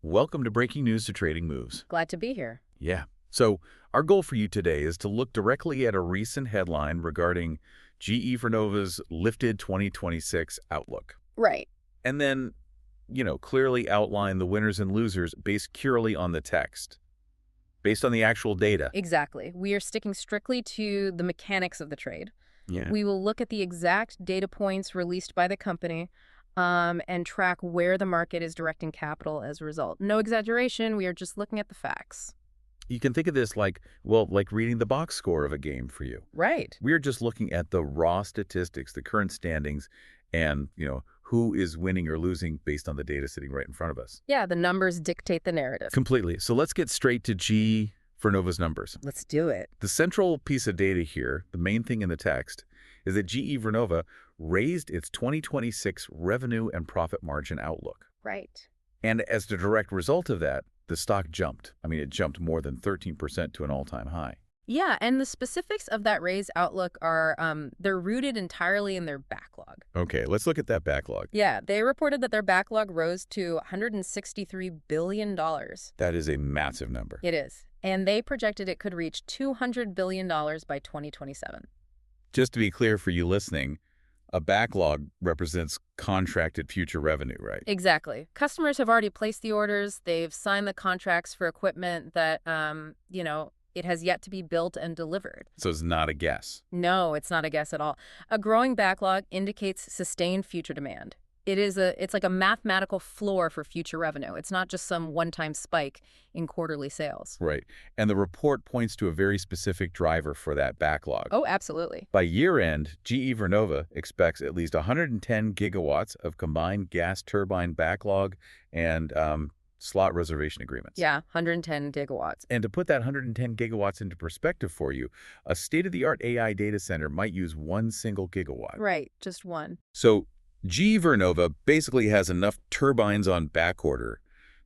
Welcome to Breaking News to Trading Moves. Glad to be here. Yeah. So our goal for you today is to look directly at a recent headline regarding GE Vernova's lifted 2026 outlook. Right. And then, clearly outline the winners and losers based purely on the text, based on the actual data. Exactly. We are sticking strictly to the mechanics of the trade. Yeah. We will look at the exact data points released by the company and track where the market is directing capital as a result. No exaggeration. We are just looking at the facts. You can think of this like reading the box score of a game for you. Right. We're just looking at the raw statistics, the current standings, and, who is winning or losing based on the data sitting right in front of us. Yeah, the numbers dictate the narrative. Completely. So let's get straight to GE Vernova's numbers. Let's do it. The central piece of data here, the main thing in the text, is that GE Vernova raised its 2026 revenue and profit margin outlook. Right. And as the direct result of that, the stock jumped. It jumped more than 13% to an all-time high. Yeah, and the specifics of that raised outlook are, they're rooted entirely in their backlog. Okay, let's look at that backlog. Yeah, they reported that their backlog rose to $163 billion. That is a massive number. It is. And they projected it could reach $200 billion by 2027. Just to be clear for you listening, a backlog represents contracted future revenue, right? Exactly. Customers have already placed the orders. They've signed the contracts for equipment that, it has yet to be built and delivered. So it's not a guess. No, it's not a guess at all. A growing backlog indicates sustained future demand. It's like a mathematical floor for future revenue. It's not just some one-time spike in quarterly sales. Right. And the report points to a very specific driver for that backlog. Oh, absolutely. By year-end, GE Vernova expects at least 110 gigawatts of combined gas turbine backlog and slot reservation agreements. Yeah, 110 gigawatts. And to put that 110 gigawatts into perspective for you, a state-of-the-art AI data center might use one single gigawatt. Right, just one. So GE Vernova basically has enough turbines on backorder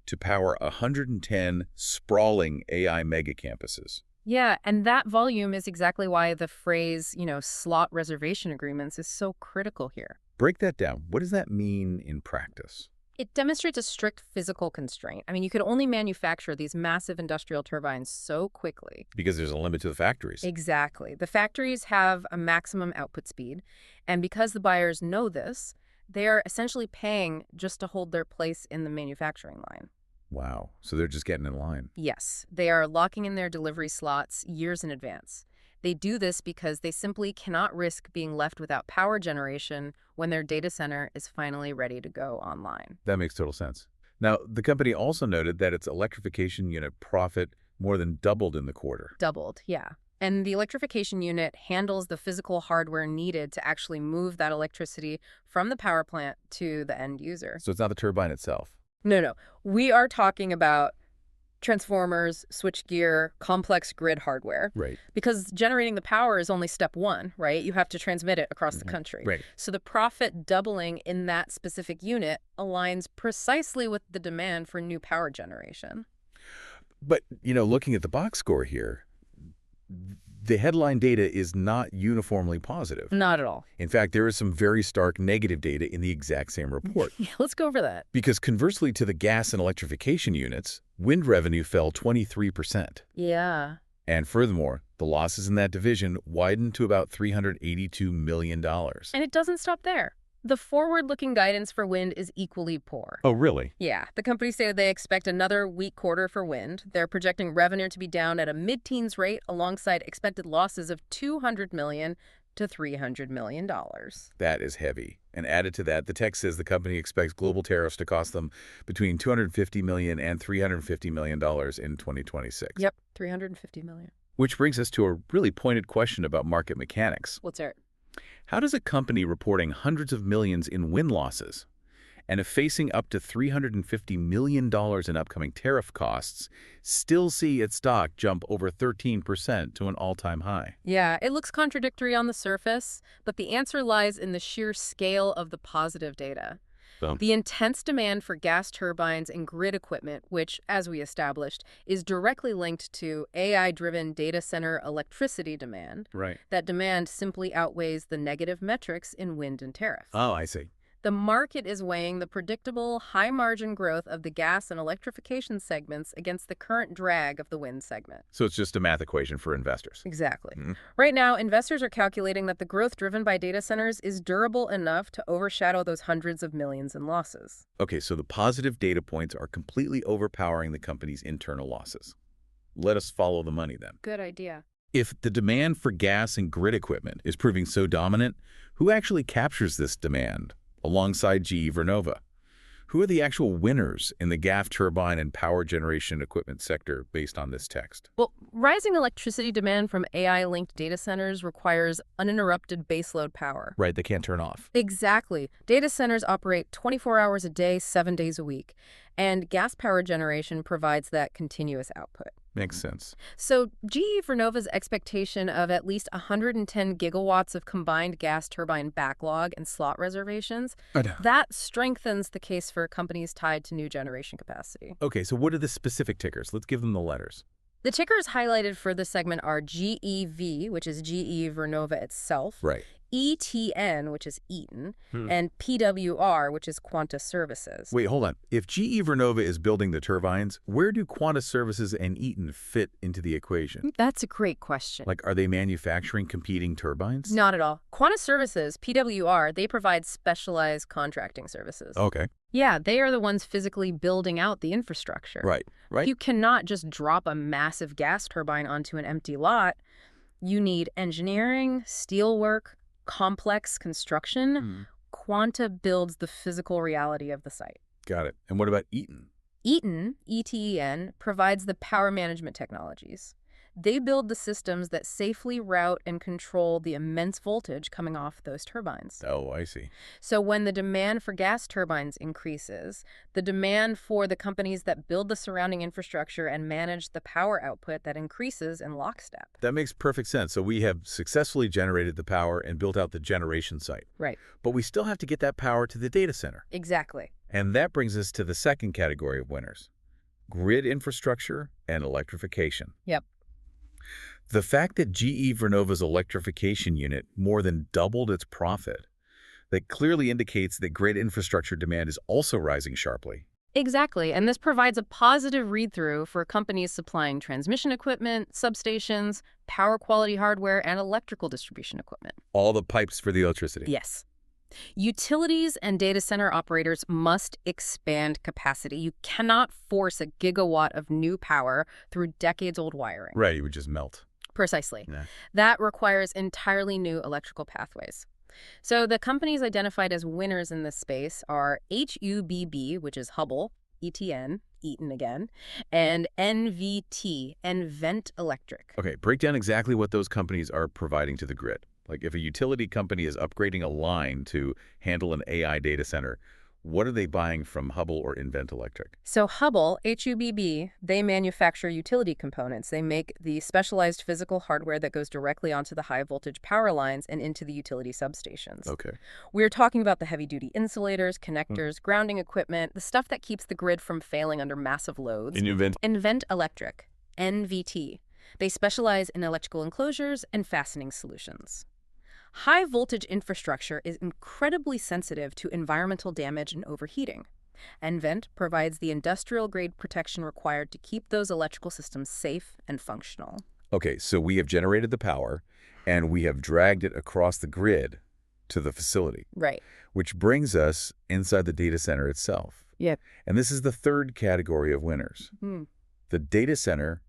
to power 110 sprawling AI mega campuses. Yeah, and that volume is exactly why the phrase, slot reservation agreements is so critical here. Break that down. What does that mean in practice? It demonstrates a strict physical constraint. You could only manufacture these massive industrial turbines so quickly. Because there's a limit to the factories. Exactly. The factories have a maximum output speed, and because the buyers know this, they are essentially paying just to hold their place in the manufacturing line. Wow. So they're just getting in line. Yes. They are locking in their delivery slots years in advance. They do this because they simply cannot risk being left without power generation when their data center is finally ready to go online. That makes total sense. Now, the company also noted that its electrification unit profit more than doubled in the quarter. Doubled, yeah. And the electrification unit handles the physical hardware needed to actually move that electricity from the power plant to the end user. So it's not the turbine itself. No. We are talking about transformers, switchgear, complex grid hardware. Right. Because generating the power is only step one, right? You have to transmit it across the country. Right. So the profit doubling in that specific unit aligns precisely with the demand for new power generation. But, looking at the box score here, the headline data is not uniformly positive. Not at all. In fact, there is some very stark negative data in the exact same report. Yeah, let's go over that. Because conversely to the gas and electrification units, wind revenue fell 23%. Yeah. And furthermore, the losses in that division widened to about $382 million. And it doesn't stop there. The forward-looking guidance for wind is equally poor. Oh, really? Yeah. The company said they expect another weak quarter for wind. They're projecting revenue to be down at a mid-teens rate alongside expected losses of $200 million to $300 million. That is heavy. And added to that, the text says the company expects global tariffs to cost them between $250 million and $350 million in 2026. Yep, $350 million. Which brings us to a really pointed question about market mechanics. Let's hear it. How does a company reporting hundreds of millions in wind losses and facing up to $350 million in upcoming tariff costs still see its stock jump over 13% to an all-time high? Yeah, it looks contradictory on the surface, but the answer lies in the sheer scale of the positive data. The intense demand for gas turbines and grid equipment, which, as we established, is directly linked to AI-driven data center electricity demand. Right. That demand simply outweighs the negative metrics in wind and tariff. Oh, I see. The market is weighing the predictable, high-margin growth of the gas and electrification segments against the current drag of the wind segment. So it's just a math equation for investors. Exactly. Right now, investors are calculating that the growth driven by data centers is durable enough to overshadow those hundreds of millions in losses. Okay, so the positive data points are completely overpowering the company's internal losses. Let us follow the money then. Good idea. If the demand for gas and grid equipment is proving so dominant, who actually captures this demand alongside GE Vernova? Who are the actual winners in the gas turbine and power generation equipment sector based on this text? Well, rising electricity demand from AI-linked data centers requires uninterrupted baseload power. Right, they can't turn off. Exactly. Data centers operate 24 hours a day, 7 days a week, and gas power generation provides that continuous output. Makes sense. So GE Vernova's expectation of at least 110 gigawatts of combined gas turbine backlog and slot reservations, that strengthens the case for companies tied to new generation capacity. Okay, so what are the specific tickers? Let's give them the letters. The tickers highlighted for this segment are GEV, which is GE Vernova itself, Right. ETN, which is Eaton, and PWR, which is Quanta Services. Wait, hold on. If GE Vernova is building the turbines, where do Quanta Services and Eaton fit into the equation? That's a great question. Like, are they manufacturing competing turbines? Not at all. Quanta Services, PWR, they provide specialized contracting services. Okay. Yeah, they are the ones physically building out the infrastructure. Right. You cannot just drop a massive gas turbine onto an empty lot. You need engineering, steelwork, complex construction. Quanta builds the physical reality of the site. Got it. And what about Eaton? Eaton, ETEN, provides the power management technologies. They build the systems that safely route and control the immense voltage coming off those turbines. Oh, I see. So when the demand for gas turbines increases, the demand for the companies that build the surrounding infrastructure and manage the power output that increases in lockstep. That makes perfect sense. So we have successfully generated the power and built out the generation site. Right. But we still have to get that power to the data center. Exactly. And that brings us to the second category of winners: grid infrastructure and electrification. Yep. The fact that GE Vernova's electrification unit more than doubled its profit, that clearly indicates that grid infrastructure demand is also rising sharply. Exactly, and this provides a positive read-through for companies supplying transmission equipment, substations, power quality hardware, and electrical distribution equipment. All the pipes for the electricity. Yes. Utilities and data center operators must expand capacity. You cannot force a gigawatt of new power through decades-old wiring. Right, it would just melt. Precisely. Yeah. That requires entirely new electrical pathways. So the companies identified as winners in this space are HUBB, which is Hubbell, ETN, Eaton again, and nVent, nVent Electric. Okay, break down exactly what those companies are providing to the grid. Like if a utility company is upgrading a line to handle an AI data center, what are they buying from Hubbell or nVent Electric? So Hubbell, HUBB, they manufacture utility components. They make the specialized physical hardware that goes directly onto the high-voltage power lines and into the utility substations. Okay. We're talking about the heavy-duty insulators, connectors, grounding equipment, the stuff that keeps the grid from failing under massive loads. In nVent? nVent Electric, NVT. They specialize in electrical enclosures and fastening solutions. High-voltage infrastructure is incredibly sensitive to environmental damage and overheating. nVent provides the industrial-grade protection required to keep those electrical systems safe and functional. Okay, so we have generated the power, and we have dragged it across the grid to the facility. Right. Which brings us inside the data center itself. Yep. And this is the third category of winners. The data center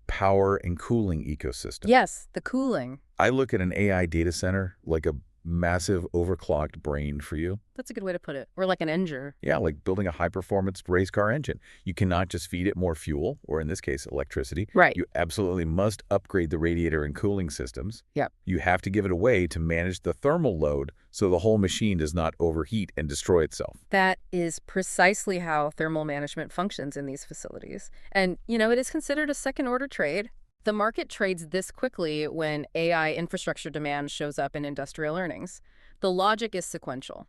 power and cooling ecosystem. Yes, the cooling. I look at an AI data center like a massive overclocked brain for you. That's a good way to put it. Or like an engine. Yeah, like building a high-performance race car engine. You cannot just feed it more fuel, or in this case, electricity. Right. You absolutely must upgrade the radiator and cooling systems. Yep. You have to give it away to manage the thermal load so the whole machine does not overheat and destroy itself. That is precisely how thermal management functions in these facilities. And, it is considered a second-order trade. The market trades this quickly when AI infrastructure demand shows up in industrial earnings. The logic is sequential.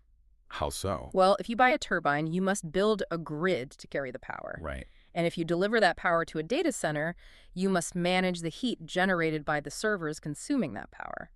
How so? Well, if you buy a turbine, you must build a grid to carry the power. Right. And if you deliver that power to a data center, you must manage the heat generated by the servers consuming that power.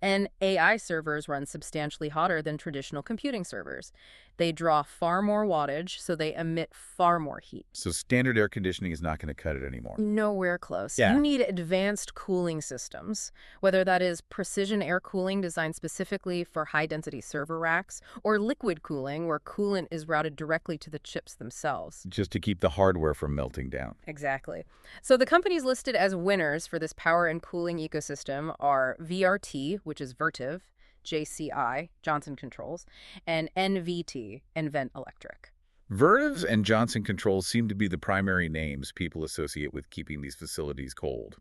And AI servers run substantially hotter than traditional computing servers. They draw far more wattage, so they emit far more heat. So standard air conditioning is not going to cut it anymore. Nowhere close. Yeah. You need advanced cooling systems, whether that is precision air cooling designed specifically for high-density server racks, or liquid cooling where coolant is routed directly to the chips themselves. Just to keep the hardware from melting down. Exactly. So the companies listed as winners for this power and cooling ecosystem are VRT, which is Vertiv, JCI, Johnson Controls, and nVent, nVent Electric. Vertiv and Johnson Controls seem to be the primary names people associate with keeping these facilities cold.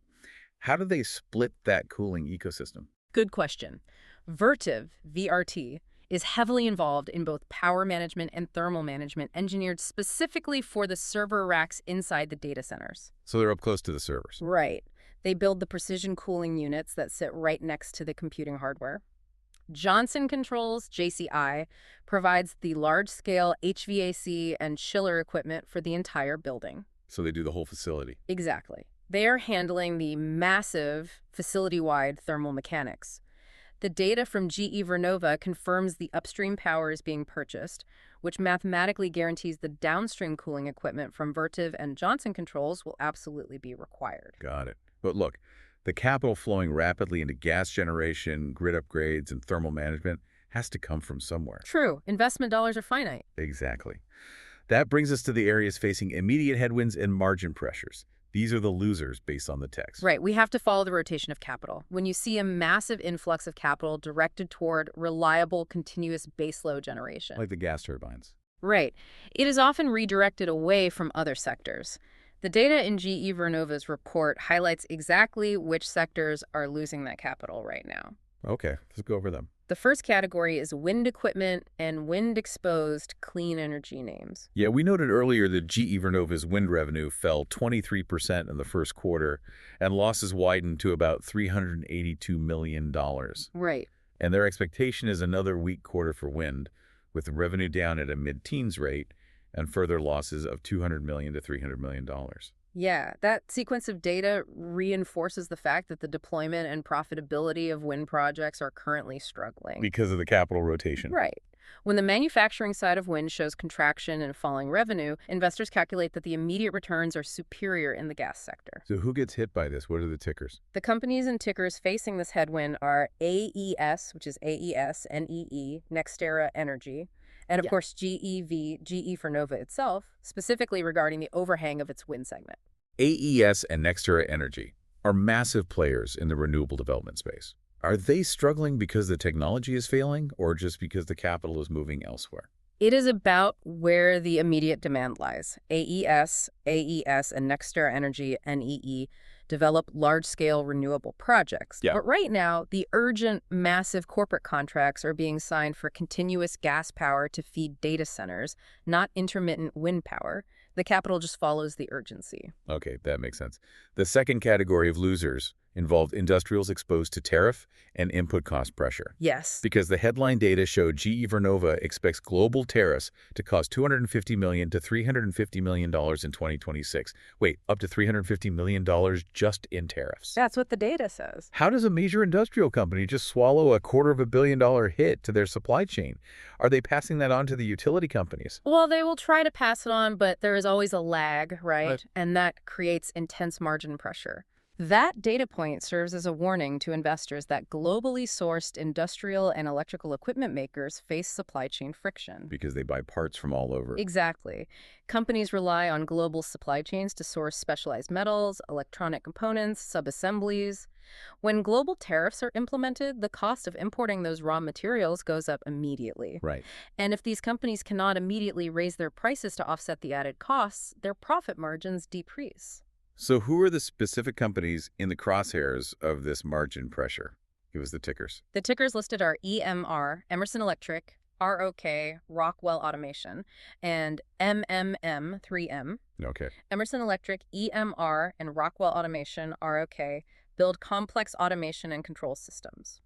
How do they split that cooling ecosystem? Good question. Vertiv, VRT, is heavily involved in both power management and thermal management engineered specifically for the server racks inside the data centers. So they're up close to the servers. Right. They build the precision cooling units that sit right next to the computing hardware. Johnson Controls, JCI, provides the large-scale HVAC and chiller equipment for the entire building. So they do the whole facility. Exactly. They are handling the massive facility-wide thermal mechanics. The data from GE Vernova confirms the upstream power is being purchased, which mathematically guarantees the downstream cooling equipment from Vertiv and Johnson Controls will absolutely be required. Got it. But look, the capital flowing rapidly into gas generation, grid upgrades, and thermal management has to come from somewhere. True. Investment dollars are finite. Exactly. That brings us to the areas facing immediate headwinds and margin pressures. These are the losers based on the text. Right. We have to follow the rotation of capital. When you see a massive influx of capital directed toward reliable, continuous baseload generation. Like the gas turbines. Right. It is often redirected away from other sectors. The data in GE Vernova's report highlights exactly which sectors are losing that capital right now. Okay, let's go over them. The first category is wind equipment and wind-exposed clean energy names. Yeah, we noted earlier that GE Vernova's wind revenue fell 23% in the first quarter, and losses widened to about $382 million. Right. And their expectation is another weak quarter for wind, with revenue down at a mid-teens rate and further losses of $200 million to $300 million. Yeah, that sequence of data reinforces the fact that the deployment and profitability of wind projects are currently struggling. Because of the capital rotation. Right. When the manufacturing side of wind shows contraction and falling revenue, investors calculate that the immediate returns are superior in the gas sector. So who gets hit by this? What are the tickers? The companies and tickers facing this headwind are AES, which is AES, NEE, NextEra Energy, and of course GE Vernova itself, specifically regarding the overhang of its wind segment. AES and NextEra Energy are massive players in the renewable development space. Are they struggling because the technology is failing or just because the capital is moving elsewhere? It is about where the immediate demand lies. AES, and NextEra Energy, NEE, develop large-scale renewable projects. Yeah. But right now, the urgent, massive corporate contracts are being signed for continuous gas power to feed data centers, not intermittent wind power. The capital just follows the urgency. Okay, that makes sense. The second category of losers involved industrials exposed to tariff and input cost pressure. Yes. Because the headline data showed GE Vernova expects global tariffs to cost $250 million to $350 million in 2026. Wait, up to $350 million just in tariffs. That's what the data says. How does a major industrial company just swallow a $250 million hit to their supply chain? Are they passing that on to the utility companies? Well, they will try to pass it on, but there is always a lag, right? And that creates intense margin pressure. That data point serves as a warning to investors that globally sourced industrial and electrical equipment makers face supply chain friction. Because they buy parts from all over. Exactly. Companies rely on global supply chains to source specialized metals, electronic components, subassemblies. When global tariffs are implemented, the cost of importing those raw materials goes up immediately. Right. And if these companies cannot immediately raise their prices to offset the added costs, their profit margins decrease. So who are the specific companies in the crosshairs of this margin pressure? Give us the tickers. The tickers listed are EMR, Emerson Electric, ROK, Rockwell Automation, and MMM, 3M. Okay. Emerson Electric, EMR, and Rockwell Automation, ROK, build complex automation and control systems.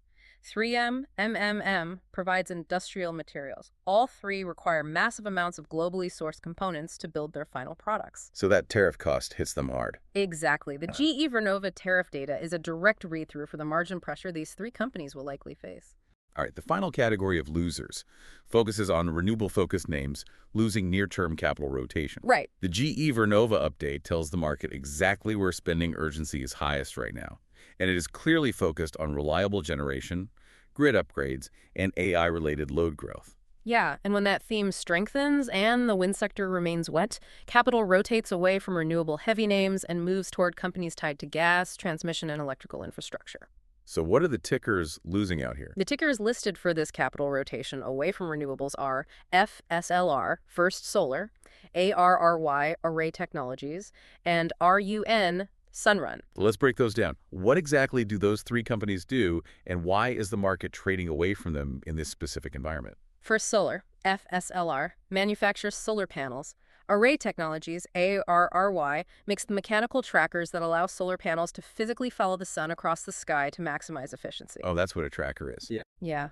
3M, MMM provides industrial materials. All three require massive amounts of globally sourced components to build their final products. So that tariff cost hits them hard. Exactly. The GE Vernova tariff data is a direct read-through for the margin pressure these three companies will likely face. All right, the final category of losers focuses on renewable-focused names losing near-term capital rotation. Right. The GE Vernova update tells the market exactly where spending urgency is highest right now, and it is clearly focused on reliable generation, grid upgrades, and AI-related load growth. Yeah, and when that theme strengthens and the wind sector remains wet, capital rotates away from renewable heavy names and moves toward companies tied to gas, transmission, and electrical infrastructure. So what are the tickers losing out here? The tickers listed for this capital rotation away from renewables are FSLR, First Solar, ARRY, Array Technologies, and RUN, Sunrun. Let's break those down. What exactly do those three companies do, and why is the market trading away from them in this specific environment? First Solar, FSLR, manufactures solar panels. Array Technologies, ARRY, makes the mechanical trackers that allow solar panels to physically follow the sun across the sky to maximize efficiency. Oh, that's what a tracker is. Yeah.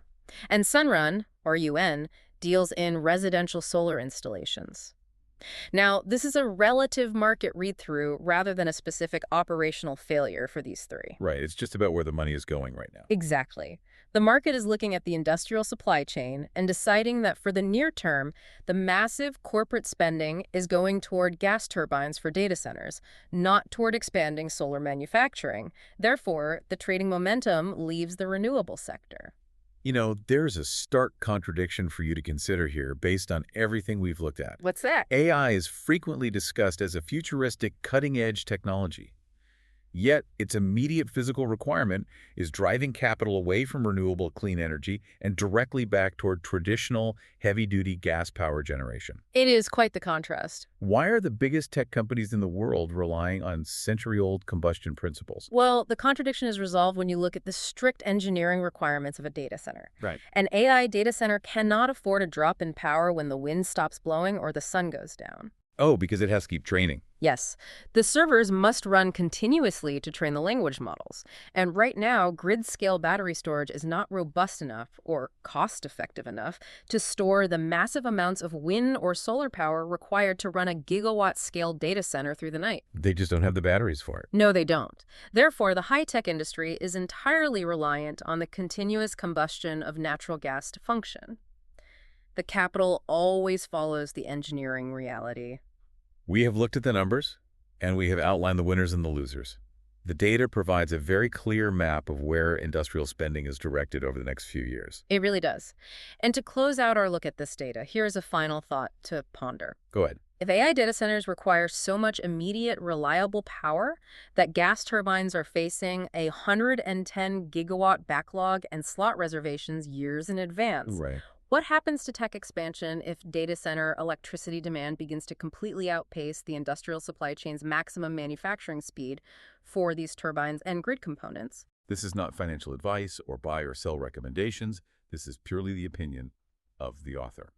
And Sunrun, or UN, deals in residential solar installations. Now, this is a relative market read-through rather than a specific operational failure for these three. Right, it's just about where the money is going right now. Exactly. The market is looking at the industrial supply chain and deciding that for the near term, the massive corporate spending is going toward gas turbines for data centers, not toward expanding solar manufacturing. Therefore, the trading momentum leaves the renewable sector. You know, there's a stark contradiction for you to consider here based on everything we've looked at. What's that? AI is frequently discussed as a futuristic, cutting-edge technology. Yet, its immediate physical requirement is driving capital away from renewable clean energy and directly back toward traditional, heavy-duty gas power generation. It is quite the contrast. Why are the biggest tech companies in the world relying on century-old combustion principles? Well, the contradiction is resolved when you look at the strict engineering requirements of a data center. Right. An AI data center cannot afford a drop in power when the wind stops blowing or the sun goes down. Oh, because it has to keep training. Yes, the servers must run continuously to train the language models. And right now, grid-scale battery storage is not robust enough or cost-effective enough to store the massive amounts of wind or solar power required to run a gigawatt-scale data center through the night. They just don't have the batteries for it. No, they don't. Therefore, the high-tech industry is entirely reliant on the continuous combustion of natural gas to function. The capital always follows the engineering reality. We have looked at the numbers, and we have outlined the winners and the losers. The data provides a very clear map of where industrial spending is directed over the next few years. It really does. And to close out our look at this data, here's a final thought to ponder. Go ahead. If AI data centers require so much immediate, reliable power that gas turbines are facing a 110 gigawatt backlog and slot reservations years in advance, Right. what happens to tech expansion if data center electricity demand begins to completely outpace the industrial supply chain's maximum manufacturing speed for these turbines and grid components? This is not financial advice or buy or sell recommendations. This is purely the opinion of the author.